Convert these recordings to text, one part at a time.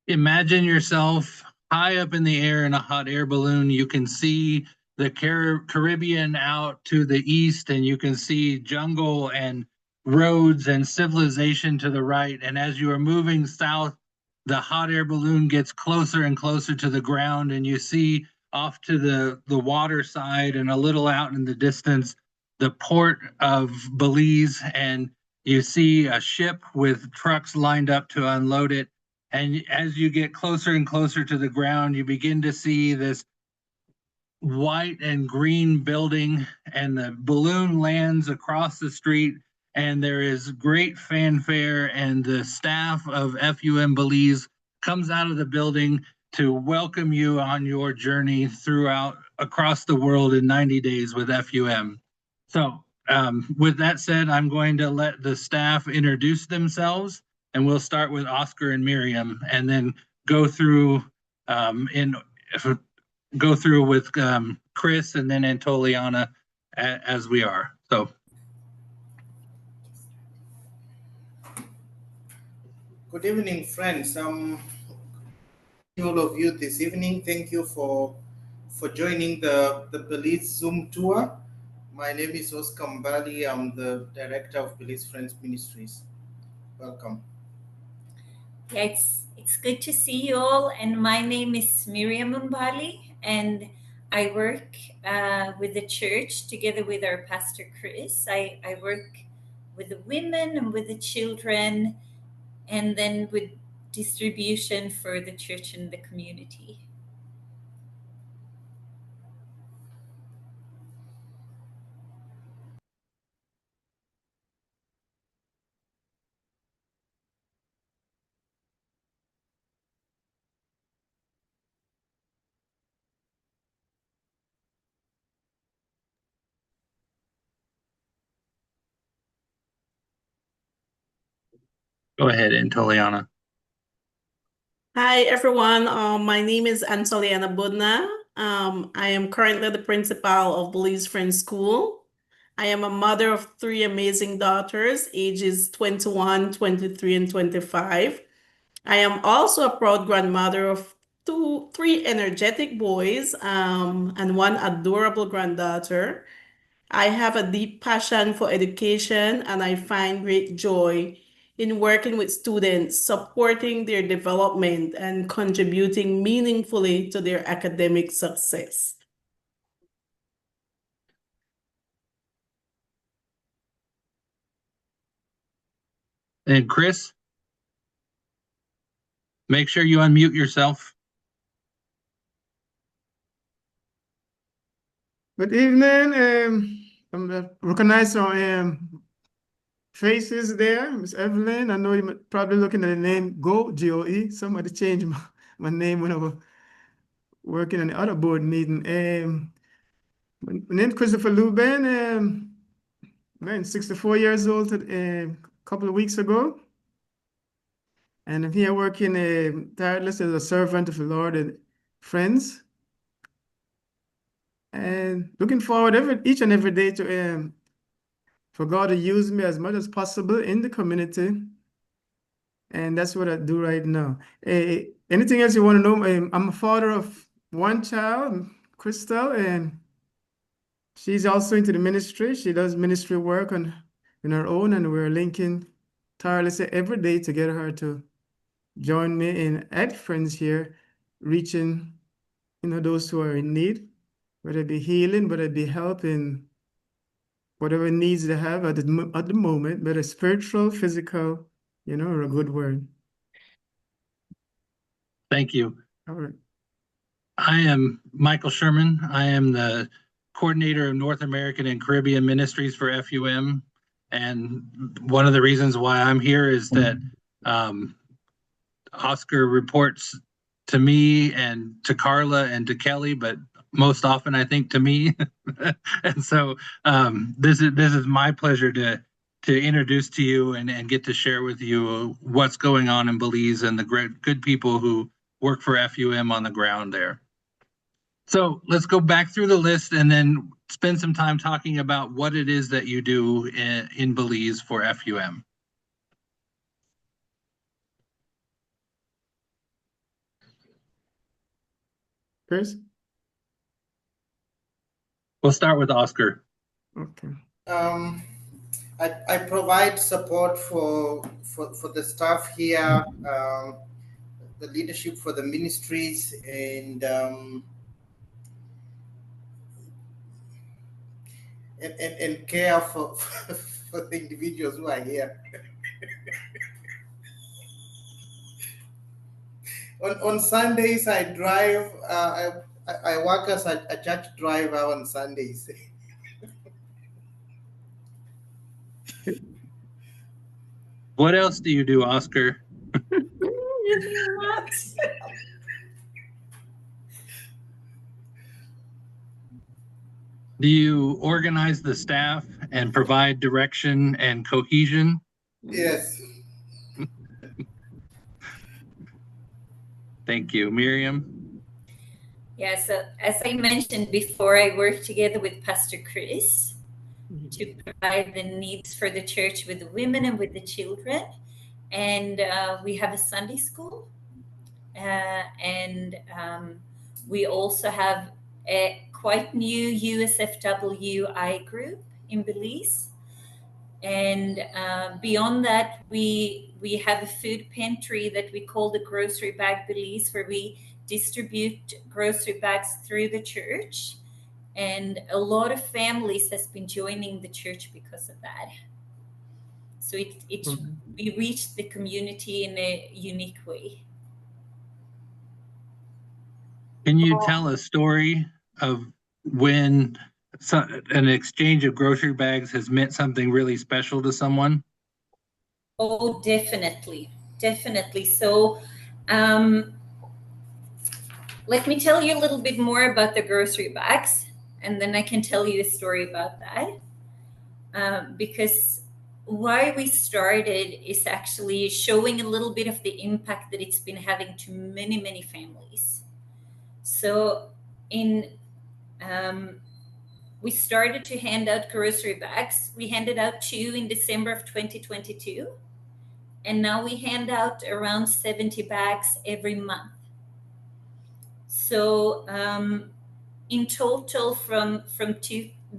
Imagine yourself high up in the air in a hot air balloon. You can see the Caribbean out to the east, and you can see jungle and roads and civilization to the right. And as you are moving south, the hot air balloon gets closer and closer to the ground, and you see off to the water side and a little out in the distance the port of Belize, and you see a ship with trucks lined up to unload it. And as you get closer and closer to the ground, you begin to see this white and green building, and the balloon lands across the street, and there is great fanfare, and the staff of FUM Belize comes out of the building to welcome you on your journey throughout across the world in 90 days with FUM. So with that said, I'm going to let the staff introduce themselves, and we'll start with Oscar and Miriam, and then go through in go through with Chris and then Antoliana as we are. So. Good evening, friends. All of you this evening. Thank you for joining the Belize Zoom tour. My name is Oscar Mbali. I'm the director of Belize Friends Ministries. Welcome. Yeah, it's good to see you all. And my name is Miriam Mbali, and I work with the church together with our pastor Chris. I work with the women and with the children, and then with distribution for the church and the community. Go ahead, Antoliana. Hi, everyone. My name is Antoliana Budna. I am currently the principal of Belize Friends School. I am a mother of 3 amazing daughters, ages 21, 23, and 25. I am also a proud grandmother of 3 energetic boys, and 1 adorable granddaughter. I have a deep passion for education, and I find great joy in working with students, supporting their development, and contributing meaningfully to their academic success. And Chris, make sure you unmute yourself. Good evening. I'm recognize some faces there. Miss Evelyn, I know you're probably looking at the name G-O-E. Somebody changed my name when I was working on the other board meeting. My name is Christopher Luben. Man, 64 years old a couple of weeks ago. And I'm here working tireless as a servant of the Lord and friends. And looking forward each and every day to for God to use me as much as possible in the community. And that's what I do right now. Anything else you want to know? I'm a father of 1 child, Crystal, and she's also into the ministry. She does ministry work on her own, and we're linking tirelessly every day to get her to join me in at Friends here, reaching those who are in need, whether it be healing, whether it be help in whatever needs they have at the moment, whether spiritual, physical, or a good word. Thank you. All right. I am Michael Sherman. I am the coordinator of North American and Caribbean Ministries for FUM. And one of the reasons why I'm here is that Oscar reports to me and to Carla and to Kelly, but most often I think to me. And so this is my pleasure to introduce to you and get to share with you what's going on in Belize and the great good people who work for FUM on the ground there. So let's go back through the list and then spend some time talking about what it is that you do in Belize for FUM. Chris? We'll start with Oscar. Okay. I provide support for the staff here, the leadership for the ministries, and care for for the individuals who are here. On Sundays, I drive. I work as a church driver on Sundays. What else do you do, Oscar? You do what? Do you organize the staff and provide direction and cohesion? Yes. Thank you. Miriam? Yeah, so as I mentioned before, I work together with Pastor Chris to provide the needs for the church with the women and with the children. And we have a Sunday school. And we also have a quite new USFWI group in Belize. And beyond that, we have a food pantry that we call the Grocery Bag Belize, where we distribute grocery bags through the church. And a lot of families has been joining the church because of that. So we reach the community in a unique way. Can you tell a story of when an exchange of grocery bags has meant something really special to someone? Oh, definitely. Definitely. So, let me tell you a little bit more about the grocery bags, and then I can tell you a story about that. Because why we started is actually showing a little bit of the impact that it's been having to many, many families. So, we started to hand out grocery bags. We handed out 2 in December of 2022. And now we hand out around 70 bags every month. So in total, from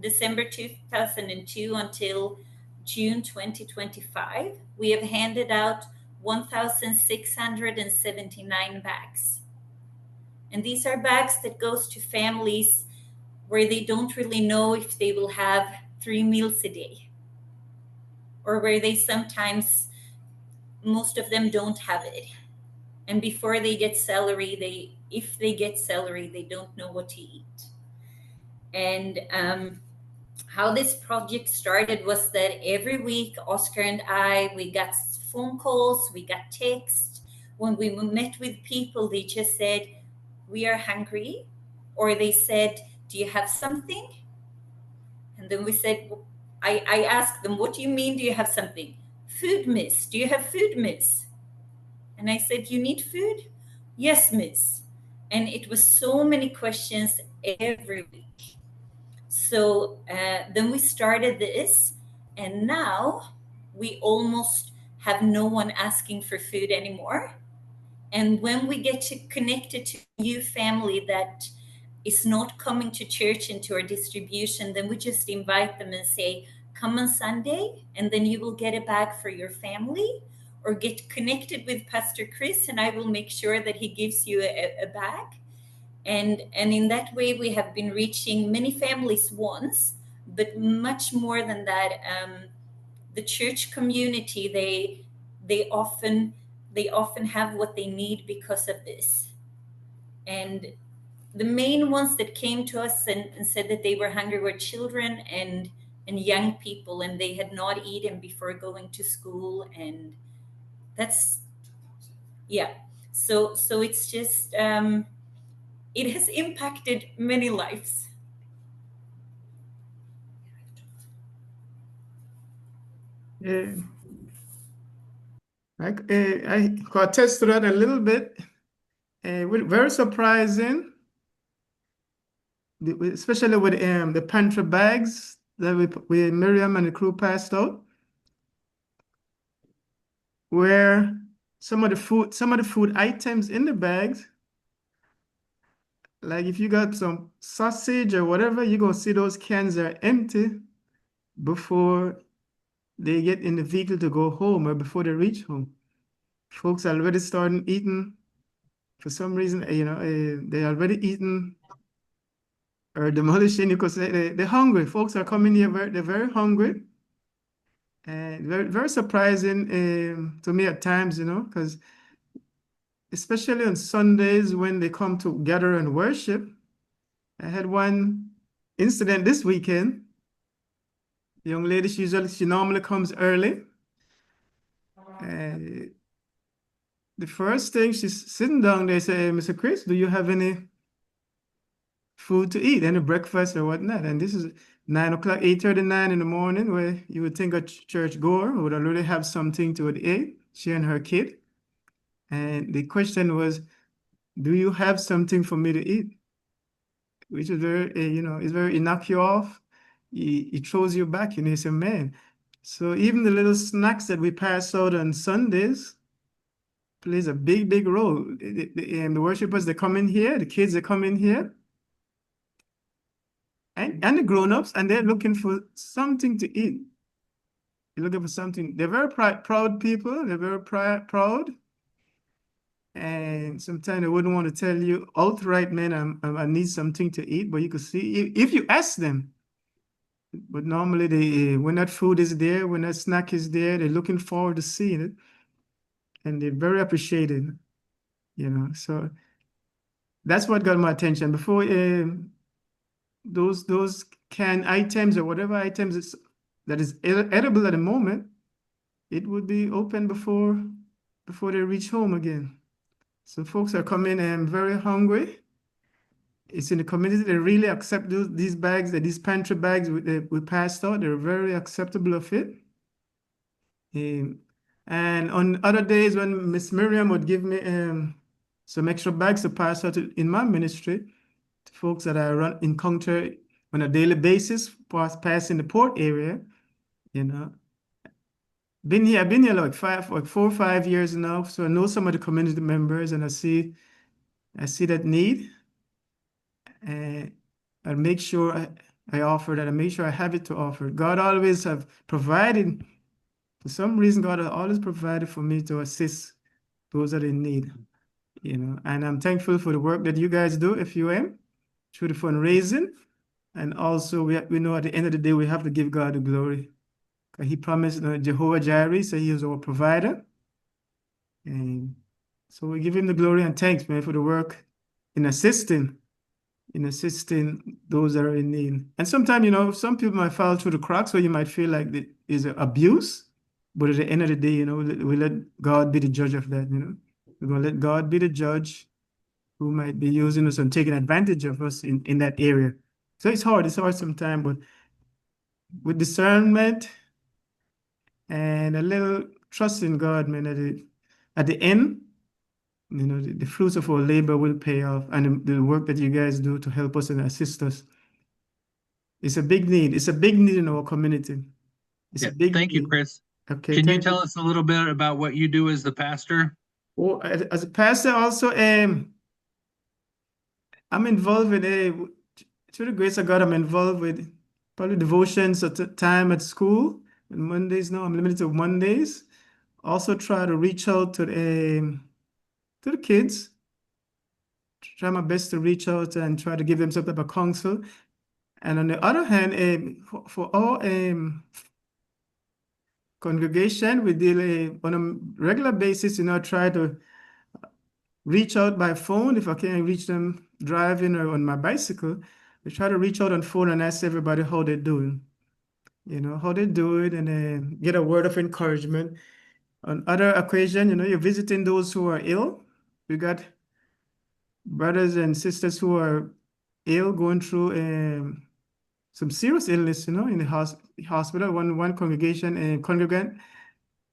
December 2002 until June 2025, we have handed out 1,679 bags. And these are bags that goes to families where they don't really know if they will have 3 meals a day, or where they sometimes, most of them don't have it. And before they get salary, if they get salary, they don't know what to eat. And how this project started was that every week, Oscar and I, we got phone calls, we got texts. When we met with people, they just said, "We are hungry," or they said, "Do you have something?" And then we said, I asked them, "What do you mean, do you have something?" "Food, miss. Do you have food, miss?" And I said, "You need food?" "Yes, miss." And it was so many questions every week. So then we started this, and now we almost have no one asking for food anymore. And when we get to connected to a new family that is not coming to church and to our distribution, then we just invite them and say, "Come on Sunday, and then you will get a bag for your family, or get connected with Pastor Chris, and I will make sure that he gives you a bag." And in that way, we have been reaching many families once, but much more than that. The church community, they often have what they need because of this. And the main ones that came to us and said that they were hungry were children and young people, and they had not eaten before going to school. And that's, yeah. So it's just, it has impacted many lives. Yeah. I could attest to that a little bit. Very surprising, especially with the pantry bags that we Miriam and the crew passed out, where some of the food items in the bags like if you got some sausage or whatever, you're gonna see those cans are empty before they get in the vehicle to go home or before they reach home. Folks are already starting eating. For some reason, they already eaten or demolishing because they're hungry. Folks are coming here, they're very hungry. And very, very surprising to me at times, because especially on Sundays when they come to gather and worship. I had one incident this weekend. The young lady, she normally comes early. And the first thing she's sitting down, they say, Mr. Chris, do you have any food to eat, any breakfast or whatnot? And this is 9 o'clock, 8:39 in the morning, where you would think a church goer would already have something to eat, she and her kid. And the question was, do you have something for me to eat? Which is very, it's very innocuous. It throws you back, you say, man. So even the little snacks that we pass out on Sundays plays a big, big role. The worshipers, they come in here, the kids, they come in here, and the grown-ups, and they're looking for something to eat. They're looking for something. They're very proud people. They're very proud. And sometimes they wouldn't want to tell you outright, man, I need something to eat. But you could see, if you ask them, but normally when that food is there, when that snack is there, they're looking forward to seeing it. And they're very appreciated, So that's what got my attention. Before those canned items or whatever items that is edible at the moment, it would be open before they reach home again. So folks are coming and very hungry. It's in the community, they really accept these bags, these pantry bags we passed out. They're very acceptable of it. And on other days when Miss Miriam would give me some extra bags to pass out in my ministry to folks that I encounter on a daily basis, passing the port area, I've been here like 4 or 5 years now, so I know some of the community members, and I see that need, and I make sure I offer that. I make sure I have it to offer. God always have provided. For some reason, God has always provided for me to assist those that are in need, And I'm thankful for the work that you guys do, FUM, through the fundraising, and also we know at the end of the day we have to give God the glory. He promised Jehovah Jireh, so He is our provider. And so we give Him the glory and thanks, man, for the work in assisting those that are in need. And sometimes, some people might fall through the cracks, so you might feel like it is abuse. But at the end of the day, we let God be the judge of that, We're going to let God be the judge who might be using us and taking advantage of us in that area. So it's hard sometimes, but with discernment and a little trust in God, man, at the end, the fruits of our labor will pay off, and the work that you guys do to help us and assist us. It's a big need. It's a big need in our community. It's a big Thank you, need. Chris. Okay, Can you thank tell you. us a little bit about what you do as the pastor? Well, as a pastor, also, I'm involved with through the grace of God, I'm involved with probably devotions at the time at school. And Mondays now, I'm limited to Mondays. Also try to reach out to the kids. Try my best to reach out and try to give them some type of counsel. And on the other hand, for our congregation, we deal on a regular basis, try to reach out by phone if I can't reach them driving or on my bicycle. We try to reach out on phone and ask everybody how they're doing, how they do it, and get a word of encouragement. On other occasion, you're visiting those who are ill. We got brothers and sisters who are ill, going through some serious illness, in the hospital. One congregation and congregant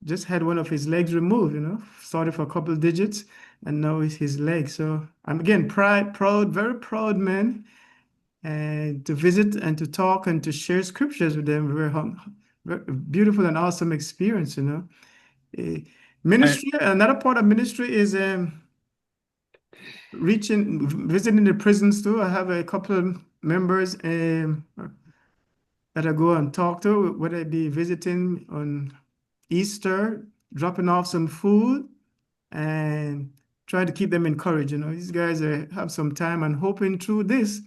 just had one of his legs removed, started for a couple of digits, and now it's his leg. So I'm again proud, very proud man, and to visit and to talk and to share scriptures with them. Very beautiful and awesome experience, Ministry. Another part of ministry is visiting the prisons too. I have a couple of members that I go and talk to, whether it be visiting on Easter, dropping off some food, and try to keep them encouraged. These guys have some time and hoping through this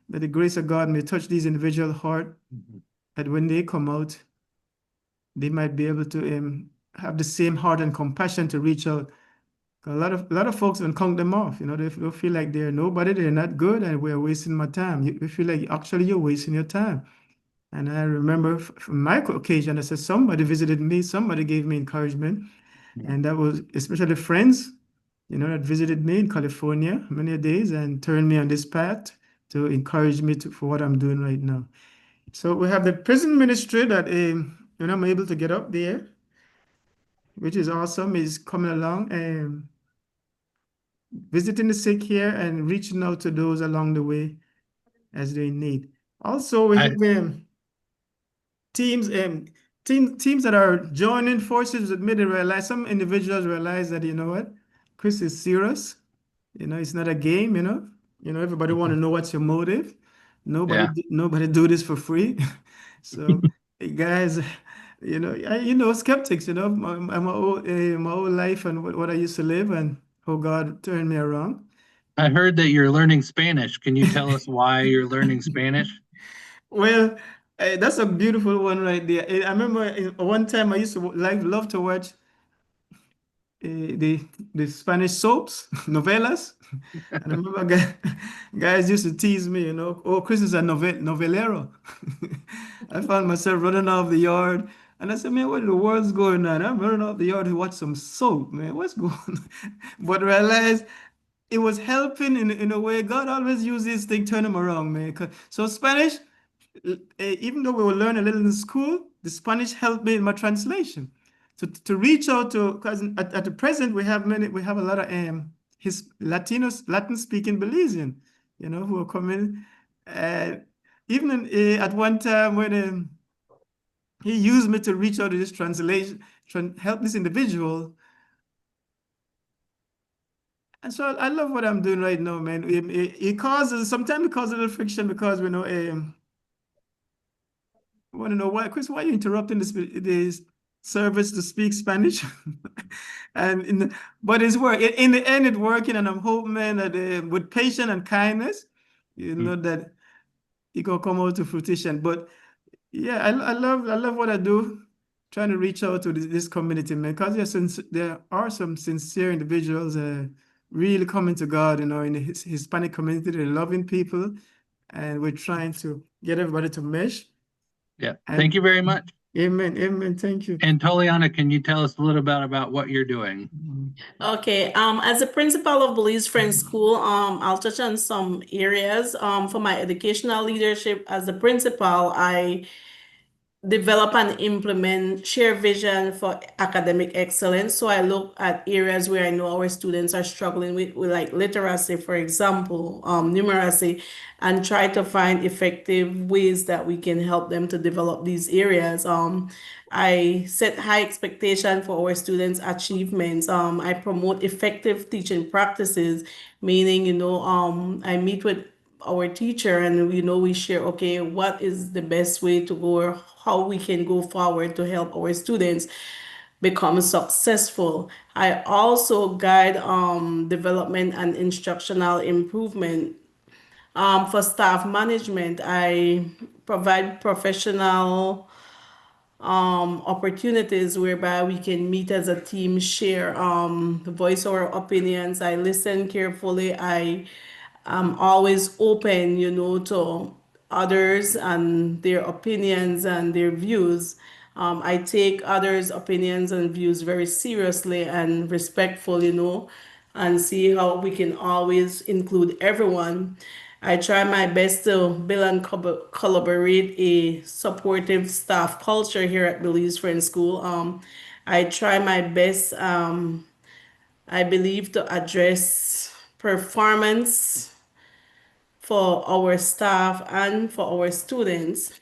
that the grace of God may touch these individual heart, that when they come out, they might be able to have the same heart and compassion to reach out. A lot of folks will count them off. They feel like they're nobody, they're not good, and we're wasting my time. You feel like actually you're wasting your time. And I remember from my occasion, I said somebody visited me, somebody gave me encouragement, and that was especially friends, that visited me in California many days and turned me on this path to encourage me for what I'm doing right now. So we have the prison ministry that I'm able to get up there, which is awesome, is coming along and visiting the sick here and reaching out to those along the way as they need. Also, we have teams teams that are joining forces with me. They realize, some individuals realize that, what, Chris is serious. It's not a game. Everybody want to know what's your motive. Nobody Yeah. nobody do this for free. So guys, skeptics, my whole life and what I used to live and how God turned me around. I heard that you're learning Spanish. Can you tell us why you're learning Spanish? Well, that's a beautiful one right there. I remember one time I used to love to watch the Spanish soaps, novelas. And I remember guys used to tease me, oh, Chris is a novelero. I found myself running off the yard, and I said, man, what in the world's going on? I'm running off the yard to watch some soap, man. What's going on? But I realized it was helping in a way. God always uses things, turn them around, man. So Spanish, even though we will learn a little in school, the Spanish helped me in my translation. To reach out to, because at the present we have a lot of his Latin speaking Belizean, who are coming. Even at one time when he used me to reach out to this translation, help this individual. And so I love what I'm doing right now, man. Sometimes it causes a little friction because we know I want to know why, Chris, why are you interrupting this service to speak Spanish? But it's work. In the end, it's working, and I'm hoping, man, that with patience and kindness, that it can come out to fruition. But yeah, I love what I do, trying to reach out to this community, man, because there are some sincere individuals really coming to God, in the Hispanic community. They're loving people, and we're trying to get everybody to mesh. Yeah. And Thank you very much. amen, amen. Thank you. And Toliana, can you tell us a little bit about what you're doing? Okay, as a principal of Belize Friends School, I'll touch on some areas. For my educational leadership as a principal, I develop and implement share vision for academic excellence. So I look at areas where I know our students are struggling with like literacy, for example, numeracy, and try to find effective ways that we can help them to develop these areas. I set high expectation for our students' achievements. I promote effective teaching practices, meaning, I meet with our teacher and we share, okay, what is the best way to go, or how we can go forward to help our students become successful. I also guide development and instructional improvement. For staff management, I provide professional opportunities whereby we can meet as a team, share, voice our opinions. I listen carefully. I am always open, to others and their opinions and their views. I take others' opinions and views very seriously and respectful, and see how we can always include everyone. I try my best to build and collaborate a supportive staff culture here at Belize Friends School. I try my best, I believe, to address performance for our staff and for our students.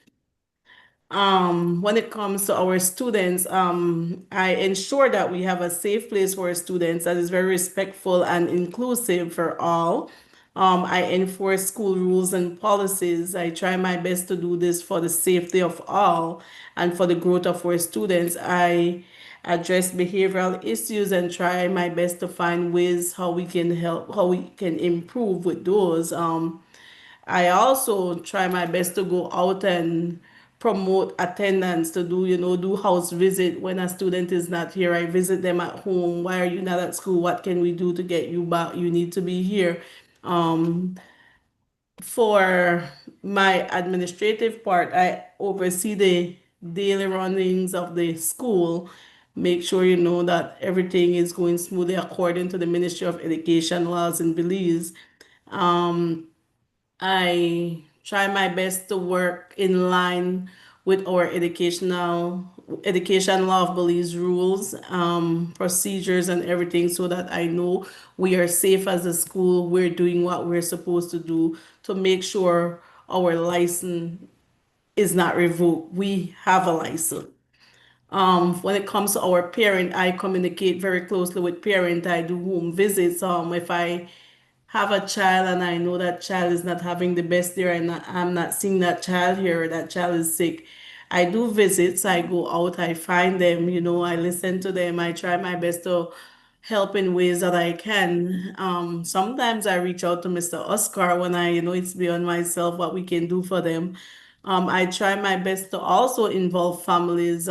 When it comes to our students, I ensure that we have a safe place for our students that is very respectful and inclusive for all. I enforce school rules and policies. I try my best to do this for the safety of all and for the growth of our students. I address behavioral issues and try my best to find ways how we can help, how we can improve with those. I also try my best to go out and promote attendance to do, do house visit when a student is not here. I visit them at home. Why are you not at school? What can we do to get you back? You need to be here. Um, for my administrative part, I oversee the daily runnings of the school, make sure that everything is going smoothly according to the Ministry of Education laws in Belize. I try my best to work in line with our education law of Belize rules, procedures, and everything, so that I know we are safe as a school. We're doing what we're supposed to do to make sure our license is not revoked. We have a license. When it comes to our parent, I communicate very closely with parent. I do home visits. If I have a child and I know that child is not having the best year and I'm not seeing that child here, or that child is sick, I do visits. I go out, I find them, I listen to them. I try my best to help in ways that I can. Sometimes I reach out to Mr. Oscar when I know it's beyond myself what we can do for them. I try my best to also involve families.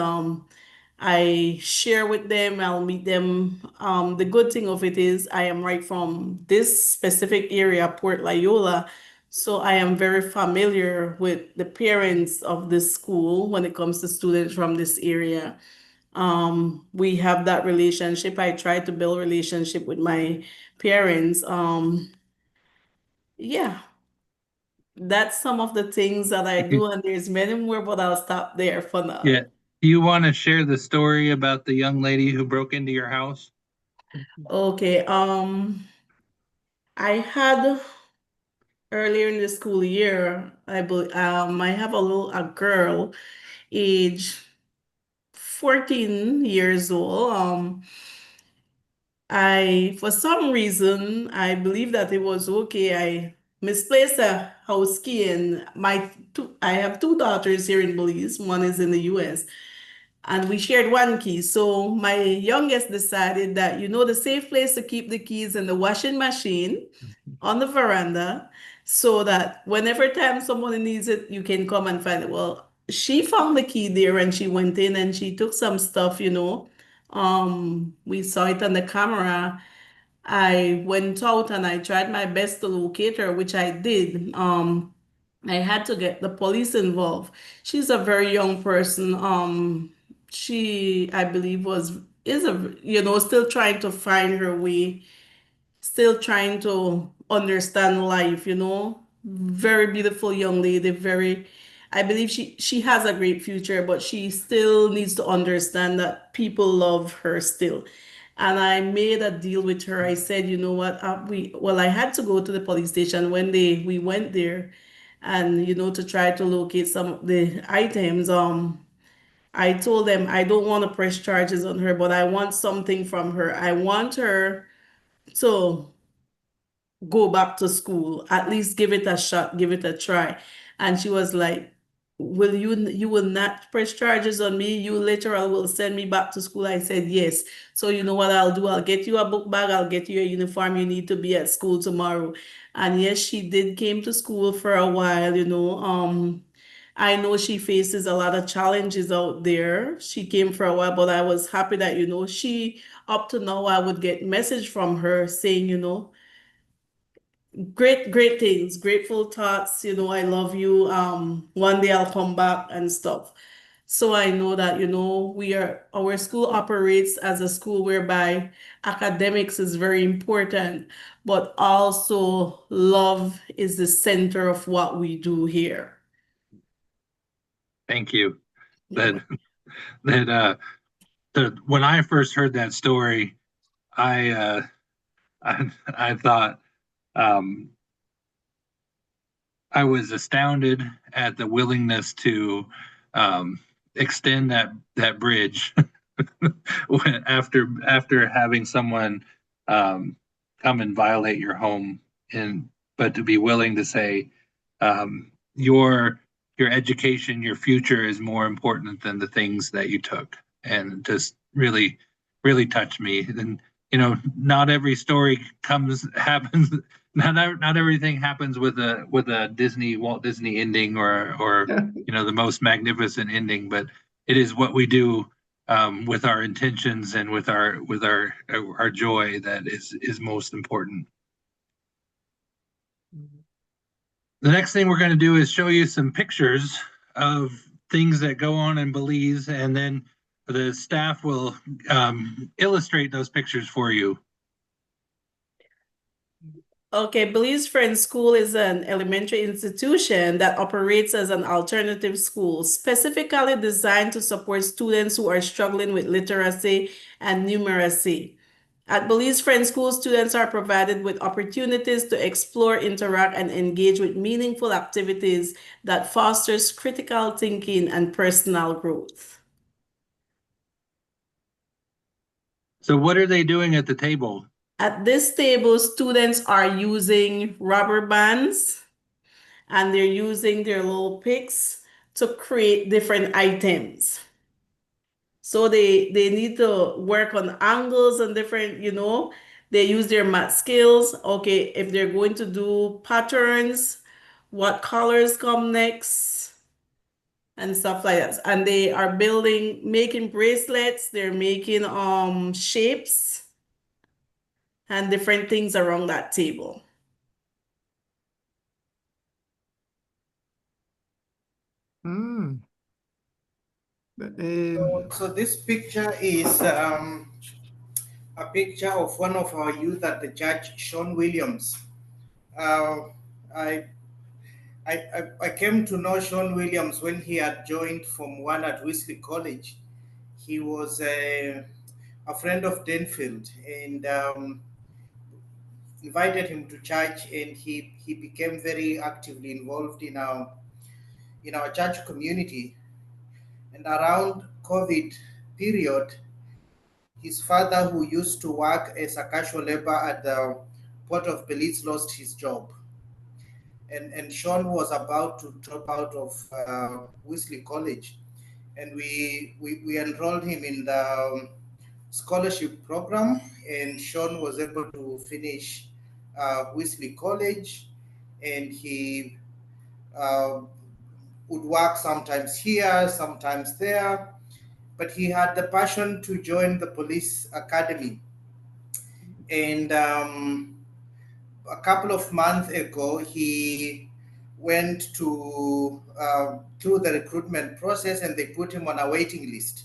I share with them, I'll meet them. The good thing of it is I am right from this specific area, Port Loyola. So I am very familiar with the parents of this school when it comes to students from this area. We have that relationship. I try to build relationship with my parents. Yeah, that's some of the things that I do, and there's many more, but I'll stop there for Yeah. now. Do you want to share the story about the young lady who broke into your house? Okay, I had earlier in the school year, I have a girl, age 14 years old. For some reason, I believe that it was okay. I misplaced a house key, and I have two daughters here in Belize. One is in the US, and we shared one key. So my youngest decided that, the safe place to keep the keys in the washing machine on the veranda, so that whenever time someone needs it, you can come and find it. Well, she found the key there and she went in and she took some stuff. We saw it on the camera. I went out and I tried my best to locate her, which I did. I had to get the police involved. She's a very young person. She, I believe, still trying to find her way, still trying to understand life. Very beautiful young lady, I believe she has a great future, but she still needs to understand that people love her still. And I made a deal with her. I said, you know what, I had to go to the police station when we went there, and to try to locate some of the items. I told them I don't want to press charges on her, but I want something from her. I want her to go back to school, at least give it a shot, give it a try. And she was like, you will not press charges on me? You literally will send me back to school? I said, yes. So you know what I'll do? I'll get you a book bag, I'll get you a uniform. You need to be at school tomorrow. And yes, she did came to school for a while. I know she faces a lot of challenges out there. She came for a while, but I was happy that, she, up to now, I would get message from her saying, great things, grateful thoughts, I love you. One day I'll come back and stuff. So I know that, our school operates as a school whereby academics is very important, but also love is the center of what we do here. Thank you. Yeah. That that when I first heard that story, I I thought um, I was astounded at the willingness to extend that bridge after having someone come and violate your home, but to be willing to say your education, your future is more important than the things that you took, and just really touched me. And not every story happens. Not everything happens with a Walt Disney ending or the most magnificent ending, but it is what we do with our intentions and with our joy that is most important. The next thing we're going to do is show you some pictures of things that go on in Belize, and then the staff will illustrate those pictures for you. Okay, Belize Friends School is an elementary institution that operates as an alternative school, specifically designed to support students who are struggling with literacy and numeracy. At Belize Friends School, students are provided with opportunities to explore, interact, and engage with meaningful activities that fosters critical thinking and personal growth. So what are they doing at the table? At this table, students are using rubber bands and they're using their little picks to create different items. So they need to work on angles and different, they use their math skills. Okay, if they're going to do patterns, what colors come next, and stuff like that. And they are making bracelets, they're making shapes and different things around that table. Mm. So this picture is a picture of one of our youth at the church, Sean Williams. I came to know Sean Williams when he had joined Form 1 at Wesley College. He was a friend of Denfield, and invited him to church, and he became very actively involved in our church community. And around COVID period, his father, who used to work as a casual labor at the port of Belize, lost his job. And Sean was about to drop out of Wesley College, and we enrolled him in the scholarship program, and Sean was able to finish Wesley College, and he would work sometimes here, sometimes there, but he had the passion to join the police academy. And a couple of months ago, he went to through the recruitment process, and they put him on a waiting list.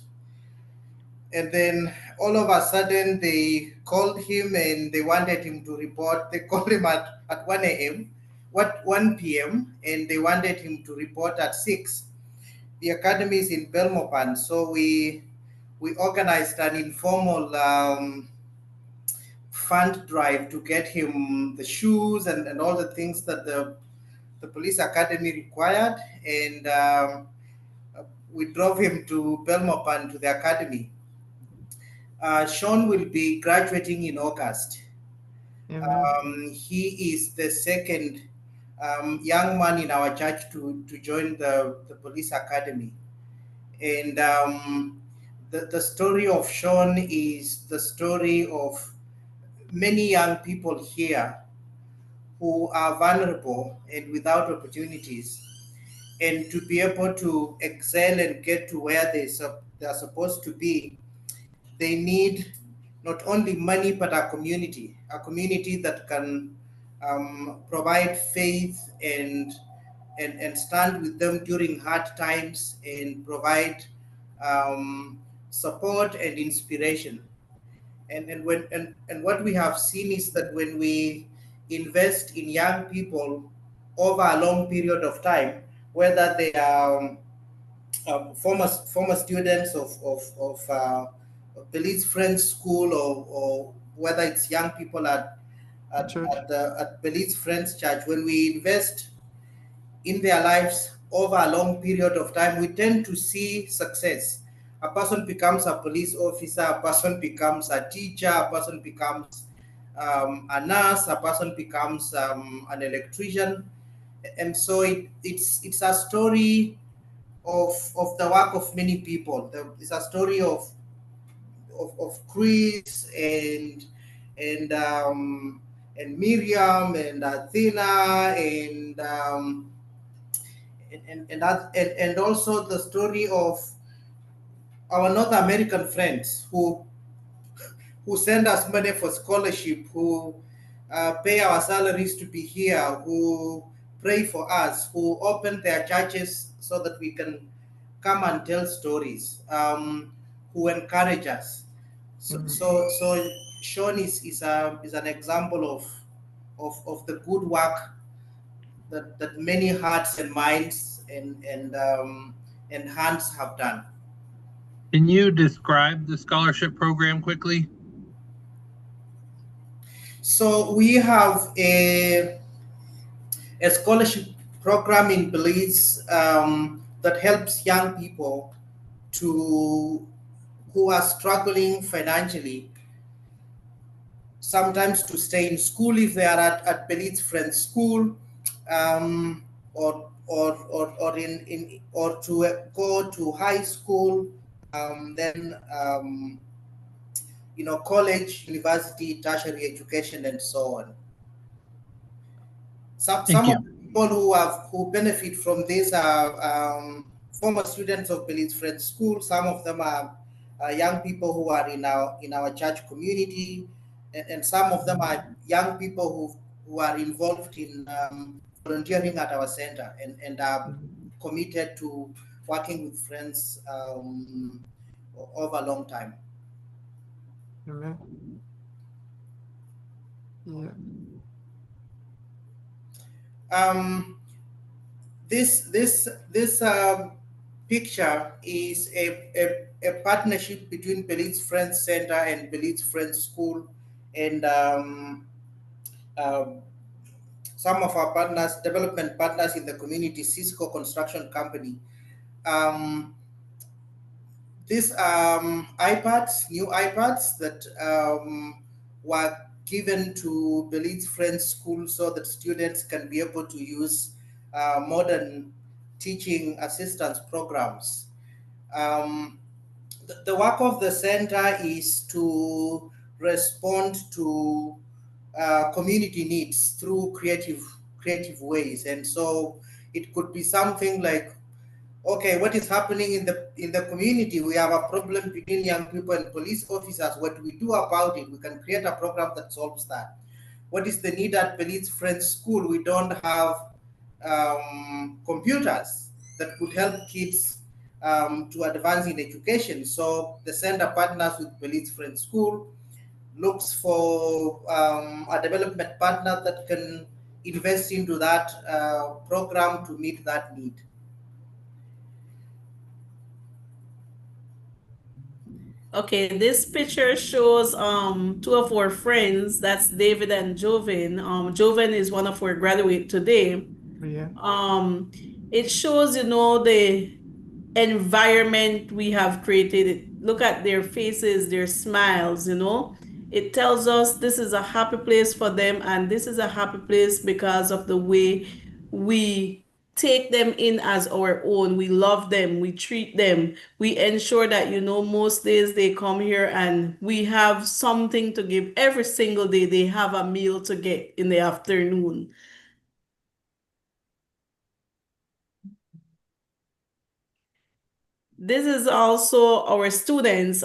And then all of a sudden, they called him and they wanted him to report. They called him at 1 a.m., 1 p.m., and they wanted him to report at 6. The academy is in Belmopan, so we organized an informal fund drive to get him the shoes and all the things that the police academy required, and we drove him to Belmopan to the academy. Sean will be graduating in August. He is the second young man in our church to join the police academy. And the story of Sean is the story of many young people here who are vulnerable and without opportunities. And to be able to excel and get to where they're supposed to be, they need not only money but a community that can provide faith and stand with them during hard times and provide support and inspiration. And what we have seen is that when we invest in young people over a long period of time, whether they are former students of Belize Friends School, or whether it's young people at Belize Friends Church, when we invest in their lives over a long period of time, we tend to see success. A person becomes a police officer, a person becomes a teacher, a person becomes a nurse, a person becomes an electrician. And so it's a story of the work of many people. It's a story of Chris and Miriam and Athena and also the story of our North American friends who send us money for scholarship, who pay our salaries to be here, who pray for us, who open their churches so that we can come and tell stories, who encourage us. So Sean is an example of the good work that many hearts and minds and hands have done. Can you describe the scholarship program quickly? So we have a scholarship program in Belize that helps young people to who are struggling financially, sometimes to stay in school if they are at Belize Friends School, or to go to high school, then college, university, tertiary education, and so on. Some Thank some you. of the people who benefit from this are former students of Belize Friends School. Some of them are young people who are in our church community, and some of them are young people who are involved in volunteering at our center and are committed to working with friends over a long time. Amen. Yeah. This picture is a partnership between Belize Friends Center and Belize Friends School, and um, some of our partners, development partners in the community, Cisco Construction Company. These iPads, new iPads that were given to Belize Friends School so that students can be able to use modern teaching assistance programs. Um, the work of the center is to respond to community needs through creative ways, and so it could be something like, okay, what is happening in the community? We have a problem between young people and police officers. What do we do about it? We can create a program that solves that. What is the need at Belize Friends School? We don't have computers that could help kids to advance in education. So the center partners with Belize Friends School, looks for a development partner that can invest into that program to meet that need. Okay, this picture shows two of our friends. That's David and Joven. Joven is one of our graduate today. Yeah. It shows, the environment we have created. Look at their faces, their smiles. It tells us this is a happy place for them, and this is a happy place because of the way we take them in as our own. We love them, we treat them, we ensure that, most days they come here and we have something to give. Every single day they have a meal to get in the afternoon. This is also our students.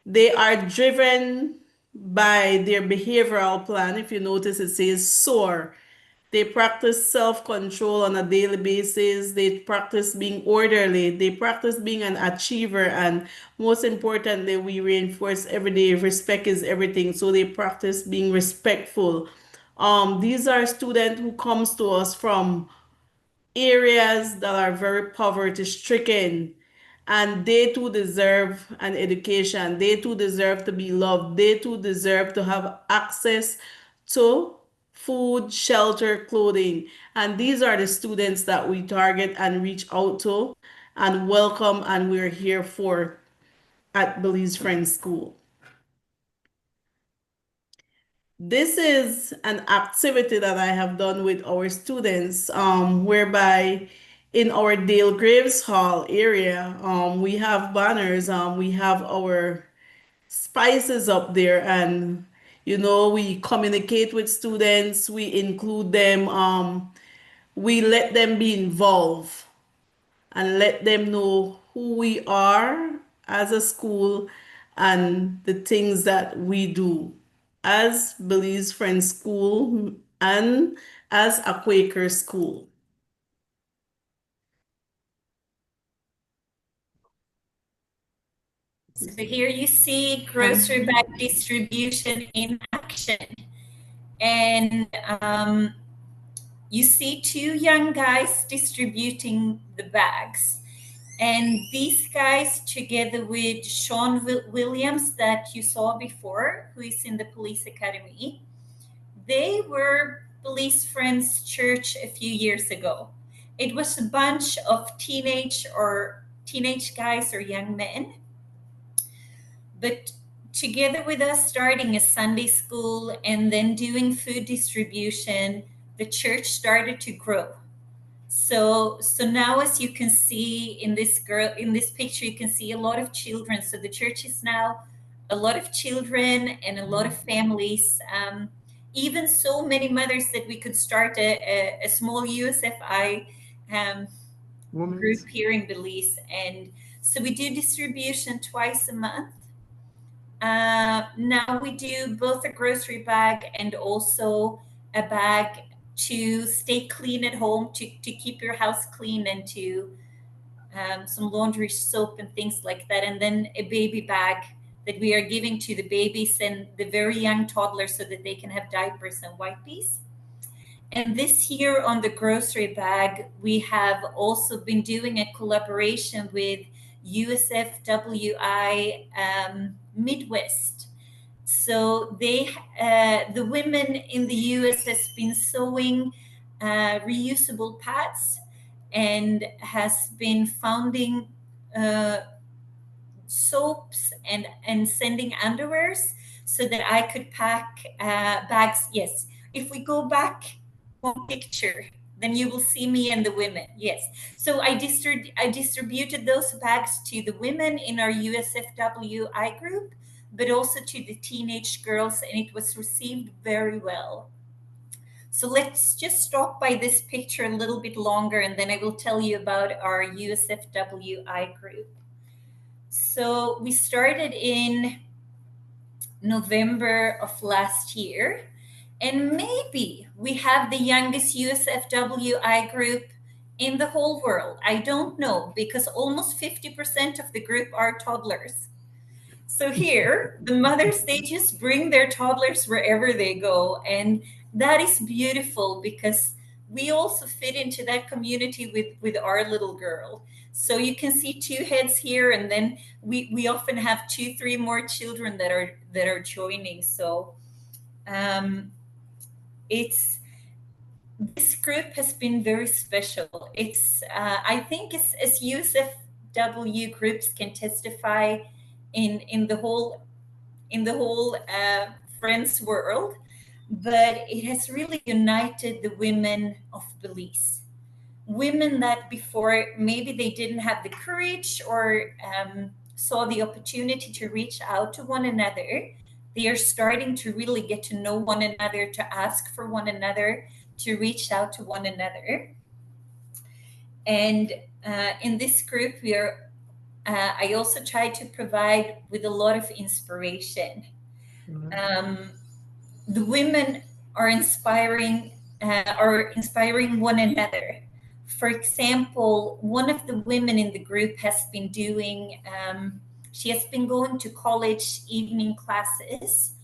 They are driven by their behavioral plan. If you notice, it says SOAR. They practice self-control on a daily basis. They practice being orderly. They practice being an achiever. And most importantly, we reinforce every day respect is everything. So they practice being respectful. These are students who comes to us from areas that are very poverty stricken, and they too deserve an education. They too deserve to be loved. They too deserve to have access to food, shelter, clothing. And these are the students that we target and reach out to and welcome, and we're here for at Belize Friends School. This is an activity that I have done with our students, whereby in our Dale Graves Hall area, we have banners, we have our spices up there, and we communicate with students, we include them, we let them be involved and let them know who we are as a school and the things that we do as Belize Friends School and as a Quaker school. So here you see grocery bag distribution in action. And you see two young guys distributing the bags. And these guys, together with Sean Williams, that you saw before, who is in the police academy, they were Belize Friends Church a few years ago. It was a bunch of teenage guys or young men, but together with us starting a Sunday school and then doing food distribution, the church started to grow. So now, as you can see in this picture, you can see a lot of children. So the church is now a lot of children and a lot of families. Even so many mothers that we could start a small USFI group here in Belize. And so we do distribution twice a month. Now we do both a grocery bag and also a bag to stay clean at home, to keep your house clean, and to some laundry soap and things like that. And then a baby bag that we are giving to the babies and the very young toddlers so that they can have diapers and wipes. And this year on the grocery bag, we have also been doing a collaboration with USFWI Midwest. So the women in the US has been sewing reusable pads and has been founding soaps and sending underwears so that I could pack bags. Yes, if we go back one picture, then you will see me and the women. Yes. So I distributed those bags to the women in our USFWI group, but also to the teenage girls, and it was received very well. So let's just stop by this picture a little bit longer, and then I will tell you about our USFWI group. So we started in November of last year, and maybe we have the youngest USFWI group in the whole world. I don't know, because almost 50% of the group are toddlers. So here, the mothers, they just bring their toddlers wherever they go. And that is beautiful because we also fit into that community with our little girl. So you can see two heads here, and then we often have 2-3 more children that are joining. So this group has been very special. It's I think as USFW groups can testify in the whole Friends world, but it has really united the women of Belize. Women that before maybe they didn't have the courage or saw the opportunity to reach out to one another. They are starting to really get to know one another, to ask for one another, to reach out to one another. And in this group, I also try to provide with a lot of inspiration. The women are inspiring one another. For example, one of the women in the group has been doing, she has been going to college evening classes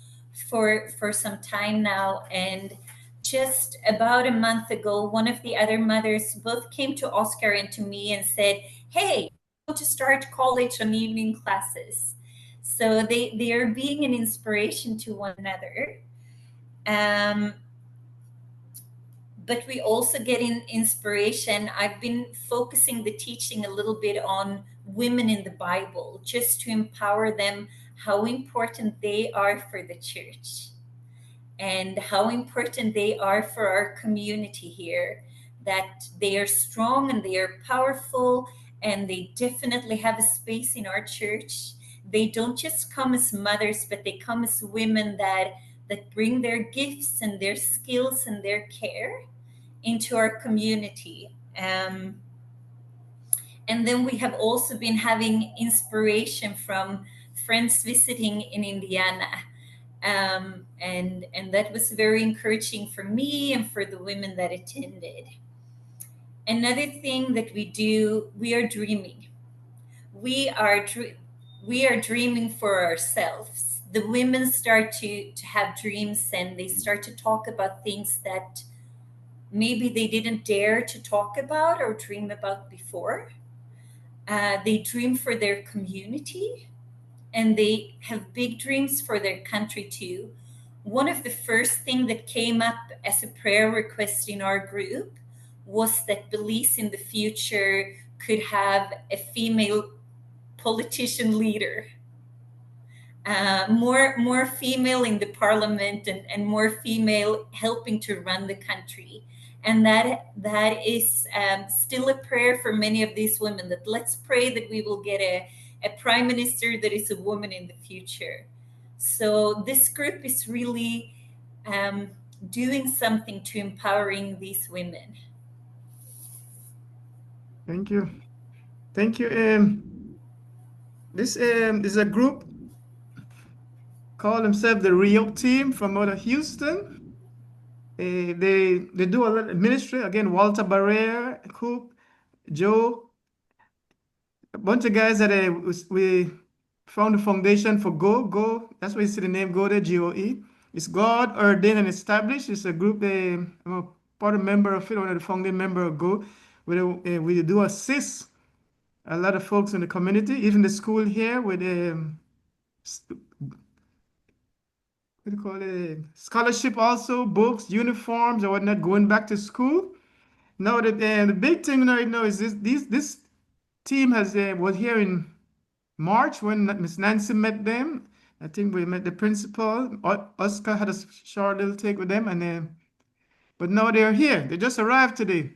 for some time now. And just about a month ago, one of the other mothers both came to Oscar and to me and said, "Hey, I want to start college on evening classes." So they are being an inspiration to one another. but we also get inspiration. I've been focusing the teaching a little bit on women in the Bible, just to empower them how important they are for the church and how important they are for our community here, that they are strong and they are powerful, and they definitely have a space in our church. They don't just come as mothers, but they come as women that bring their gifts and their skills and their care into our community. And then we have also been having inspiration from friends visiting in Indiana. And that was very encouraging for me and for the women that attended. Another thing that we do, we are dreaming. We are we are dreaming for ourselves. The women start to have dreams, and they start to talk about things that maybe they didn't dare to talk about or dream about before. They dream for their community, and they have big dreams for their country too. One of the first thing that came up as a prayer request in our group was that Belize in the future could have a female politician leader, more female in the parliament, and more female helping to run the country. And that is still a prayer for many of these women, that let's pray that we will get a prime minister that is a woman in the future. So this group is really doing something to empowering these women. Thank you. Thank you. This is a group call themselves the Rio team from out of Houston. They do a lot of ministry. Again, Walter Barrera, Coop, Joe, a bunch of guys that we found the foundation for Go. That's why you see the name Go there, GOE. It's God ordained and established. It's a group. I'm a part of member of it, one of the founding member of Go. We do assist a lot of folks in the community, even the school here with what do you call it? Scholarship also, books, uniforms, or whatnot, going back to school. Now the big thing right now is this team was here in March when Miss Nancy met them. I think we met the principal. Oscar had a short little take with them, and but now they're here. They just arrived today,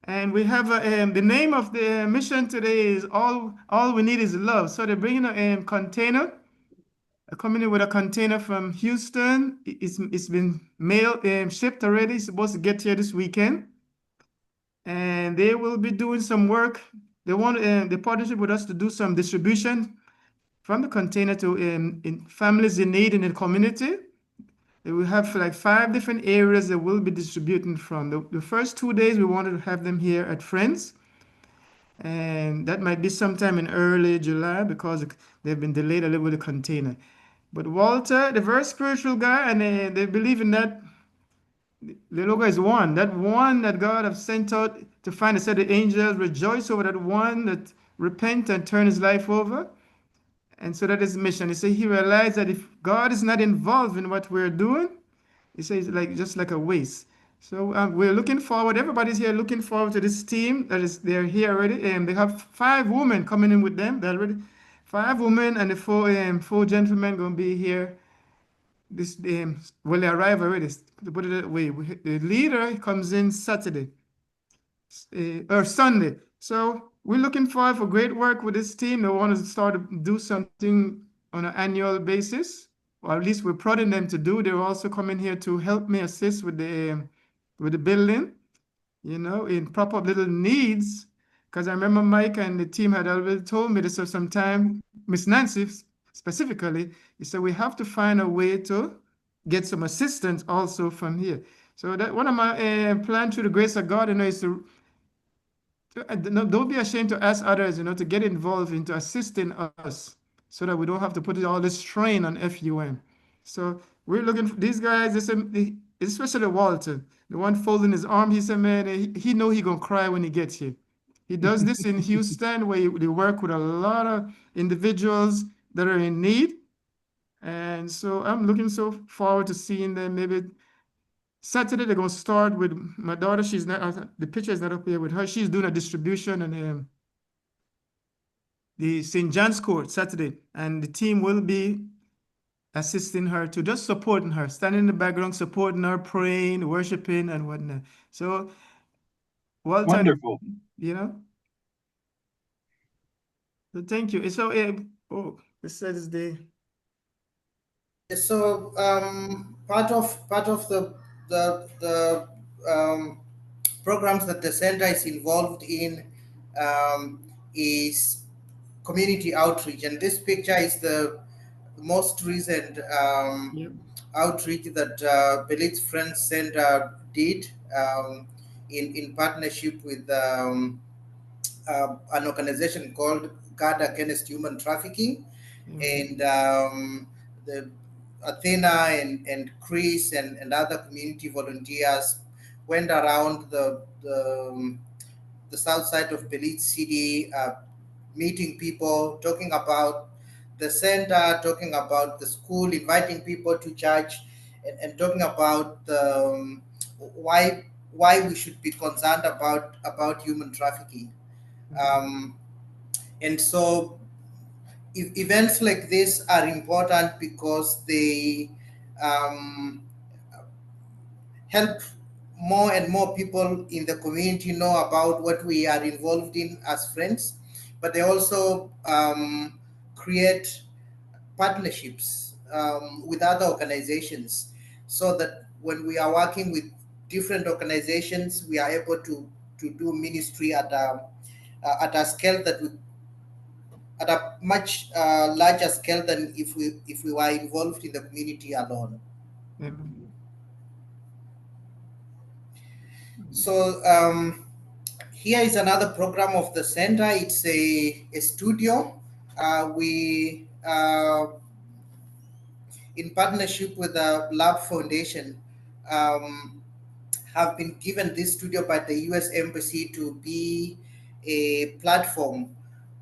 and we have the name of the mission today is all we need is love. So they're bringing a container. Coming in with a container from Houston. It's been shipped already. It's supposed to get here this weekend, and they will be doing some work. They want the partnership with us to do some distribution from the container to in families in need in the community. They will have like 5 different areas that we'll be distributing from. The first 2 days we wanted to have them here at Friends, and that might be sometime in early July because they've been delayed a little with the container. But Walter, the very spiritual guy, and they believe in that. The logo is one. That one that God have sent out to find. It said the angels rejoice over that one that repent and turn his life over. And so that is mission. He said he realized that if God is not involved in what we're doing, he says just like a waste. So we're looking forward. Everybody's here looking forward to this team. They're here already, and they have 5 women coming in with them. They're already 5 women, and the 4 gentlemen going to be here. This well, they arrive already. To put it that way, the leader comes in Saturday or Sunday. So we're looking forward for great work with this team. They want to start to do something on an annual basis, or at least we're prodding them to do. They're also coming here to help me assist with the building, in proper little needs. Because I remember Mike and the team had already told me this for some time. Miss Nancy specifically, he said we have to find a way to get some assistance also from here. So that one of my plans through the grace of God, is to don't be ashamed to ask others, to get involved into assisting us, so that we don't have to put all this strain on FUM. So we're looking for these guys. Especially Walter, the one folding his arm. He said, man, he know he gonna cry when he gets here. He does this in Houston, where they work with a lot of individuals that are in need. And so I'm looking so forward to seeing them maybe Saturday they're gonna start with my daughter. She's not the picture is not up here with her. She's doing a distribution and the St. John's Court Saturday, and the team will be assisting her to just supporting her, standing in the background, supporting her, praying, worshiping, and whatnot. So, Walter, Wonderful. you know, so thank you. So, oh, it says So part of the programs that the center is involved in is community outreach, and this picture is the most recent Yep. outreach that Belize Friends Center did in partnership with an organization called Guard Against Human Trafficking, and the Athena and Chris and other community volunteers went around the south side of Belize City, meeting people, talking about the center, talking about the school, inviting people to church, and talking about why we should be concerned about human trafficking. Um, and so events like this are important because they um, help more and more people in the community know about what we are involved in as friends, but they also create partnerships with other organizations, so that when we are working with different organizations, we are able to do ministry at a scale that we at a much larger scale than if we were involved in the community alone. Amen. So here is another program of the center. It's a studio. We in partnership with the Lab Foundation um, have been given this studio by the U.S. Embassy to be a platform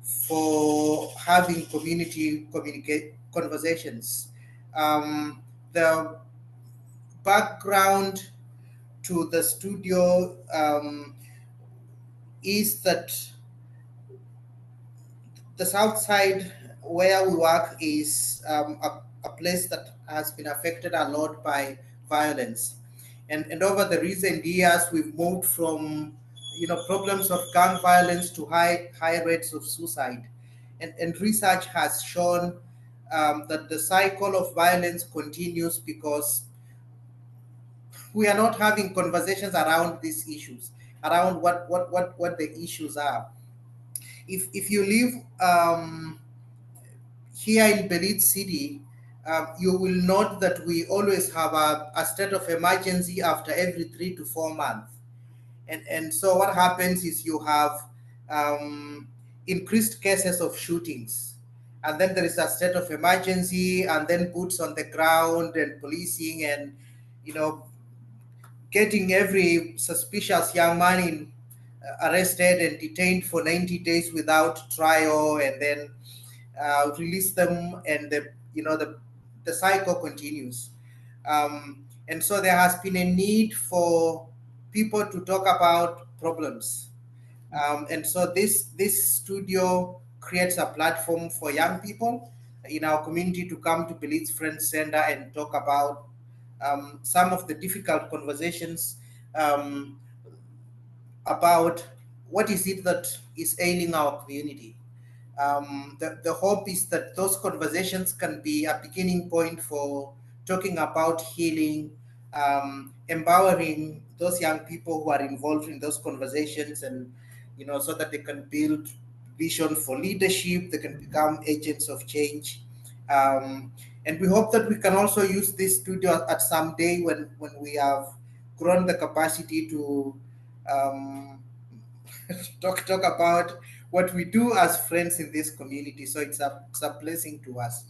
for having community communicate conversations. The background to the studio is that the south side where we work is a place that has been affected a lot by violence, and over the recent years we've moved from problems of gang violence to high rates of suicide, and research has shown that the cycle of violence continues because we are not having conversations around these issues, around what the issues are. If you live here in Belize City, you will note that we always have a state of emergency after every 3 to 4 months. And so what happens is you have increased cases of shootings. And then there is a state of emergency, and then boots on the ground and policing, and you know getting every suspicious young man arrested and detained for 90 days without trial, and then release them, and the cycle continues. And so there has been a need for people to talk about problems, and so this studio creates a platform for young people in our community to come to Belize Friends Center and talk about some of the difficult conversations um, about what is it that is ailing our community. The hope is that those conversations can be a beginning point for talking about healing, empowering those young people who are involved in those conversations, and so that they can build vision for leadership, they can become agents of change. And we hope that we can also use this studio at some day when we have grown the capacity to um, talk about what we do as friends in this community. So it's a blessing to us.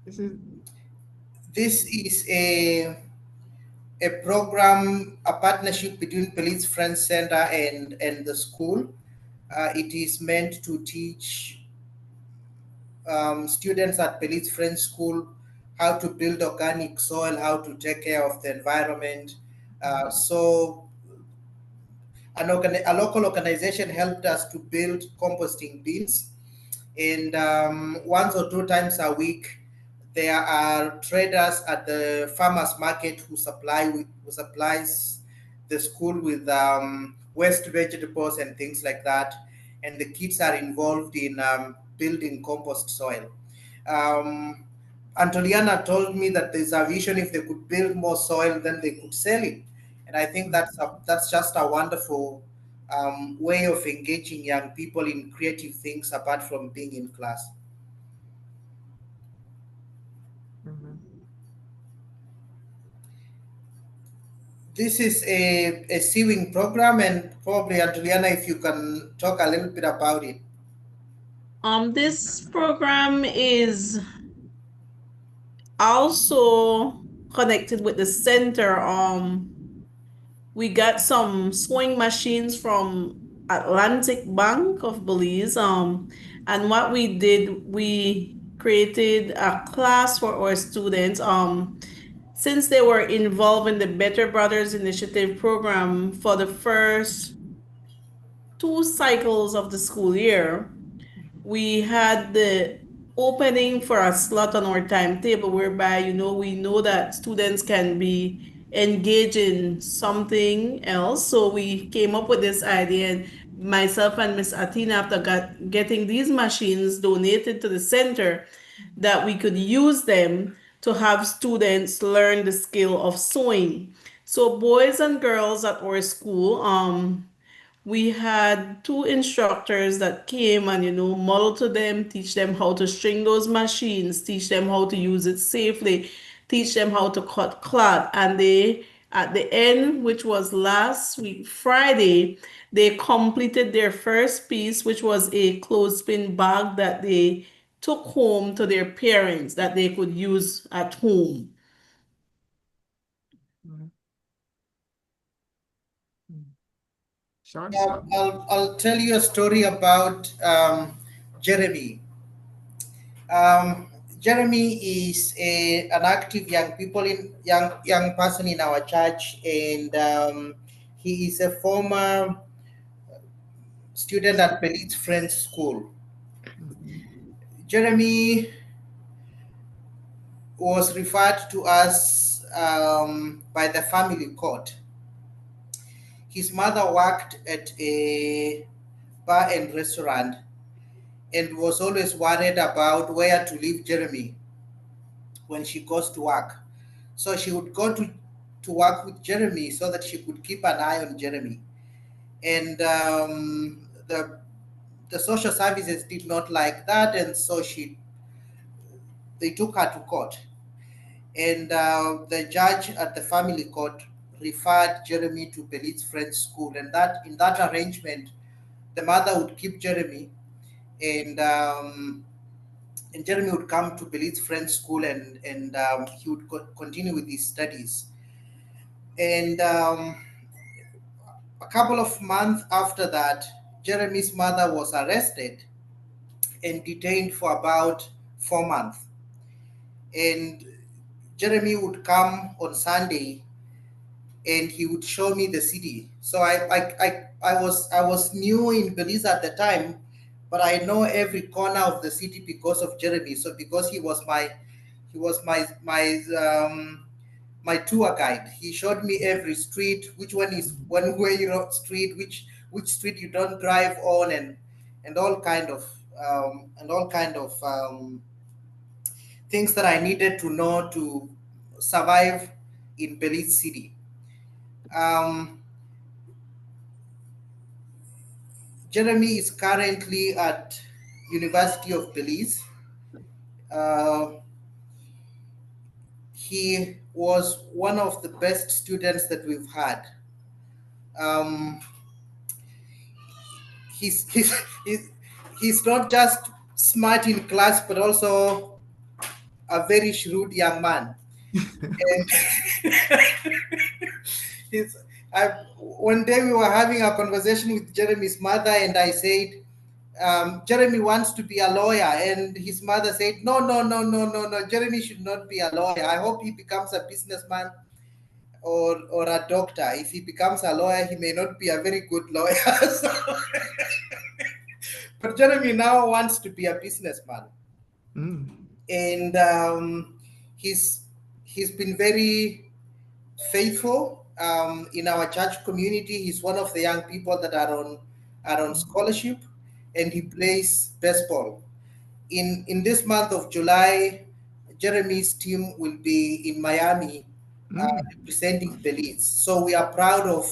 This is This is a program, a partnership between Belize Friends Center and the school. It is meant to teach students at Belize Friends School how to build organic soil, how to take care of the environment. So a local organization helped us to build composting bins, and once or two times a week there are traders at the farmers market who supplies the school with waste vegetables and things like that, and the kids are involved in building compost soil. um, Antoliana told me that there's a vision, if they could build more soil then they could sell it, and I think that's just a wonderful way of engaging young people in creative things apart from being in class. This is a sewing program, and probably Antoliana, if you can talk a little bit about it. This program is also connected with the center. We got some sewing machines from Atlantic Bank of Belize. And what we did, we created a class for our students. Since they were involved in the Better Brothers Initiative program for the first two cycles of the school year, we had the opening for a slot on our timetable whereby, we know that students can be engaged in something else. So we came up with this idea, and myself and Miss Atina, after getting these machines donated to the center, that we could use them to have students learn the skill of sewing. So boys and girls at our school, we had two instructors that came and model to them, teach them how to string those machines, teach them how to use it safely, teach them how to cut cloth. And they, at the end, which was last week Friday, they completed their first piece, which was a clothespin bag that they took home to their parents that they could use at home. Short, Yeah, short. I'll tell you a story about Jeremy. Jeremy is an active young person in our church, and he is a former student at Belize Friends School. Jeremy was referred to us by the family court. His mother worked at a bar and restaurant and was always worried about where to leave Jeremy when she goes to work. So she would go to work with Jeremy so that she could keep an eye on Jeremy. And the social services did not like that, and so they took her to court. And the judge at the family court referred Jeremy to Belize French School, and that in that arrangement, the mother would keep Jeremy, and Jeremy would come to Belize French School, and he would continue with his studies. And a couple of months after that, Jeremy's mother was arrested and detained for about 4 months. And Jeremy would come on Sunday and he would show me the city. So I was new in Belize at the time, but I know every corner of the city because of Jeremy. So because he was my tour guide. He showed me every street, which one is one way street, which street you don't drive on, and all kind of things that I needed to know to survive in Belize City. Um, Jeremy is currently at University of Belize. Uh, he was one of the best students that we've had. Um, he's, he's he's not just smart in class, but also a very shrewd young man. And he's, one day we were having a conversation with Jeremy's mother, and I said, Jeremy wants to be a lawyer, and his mother said, no, no, no, no, no, no, Jeremy should not be a lawyer. I hope he becomes a businessman or a doctor. If he becomes a lawyer, he may not be a very good lawyer. So, but Jeremy now wants to be a businessman, Mm. and he's he's been very faithful in our church community. He's one of the young people that are on scholarship, and he plays baseball. In this month of July, Jeremy's team will be in Miami Mm. representing Belize. So we are proud of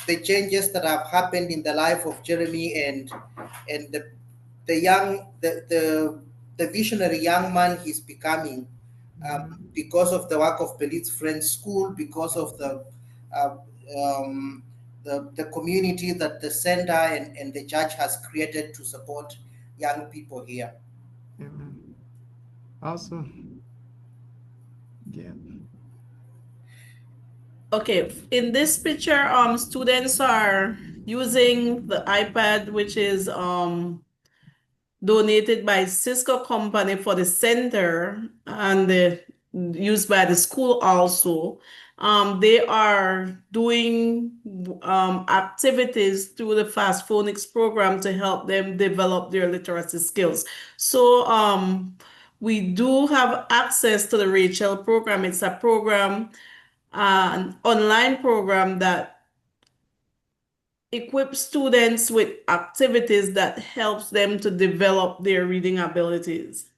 the changes that have happened in the life of Jeremy, and the young the visionary young man he's becoming, because of the work of Belize Friends School, because of uh, um, the community that the center and the church has created to support young people here. Amen. Awesome. Yeah. Okay, in this picture, students are using the iPad, which is donated by Cisco company for the center and used by the school also. They are doing activities through the Fast Phonics program to help them develop their literacy skills. So we do have access to the Rachel program. It's a program, an online program that equips students with activities that helps them to develop their reading abilities.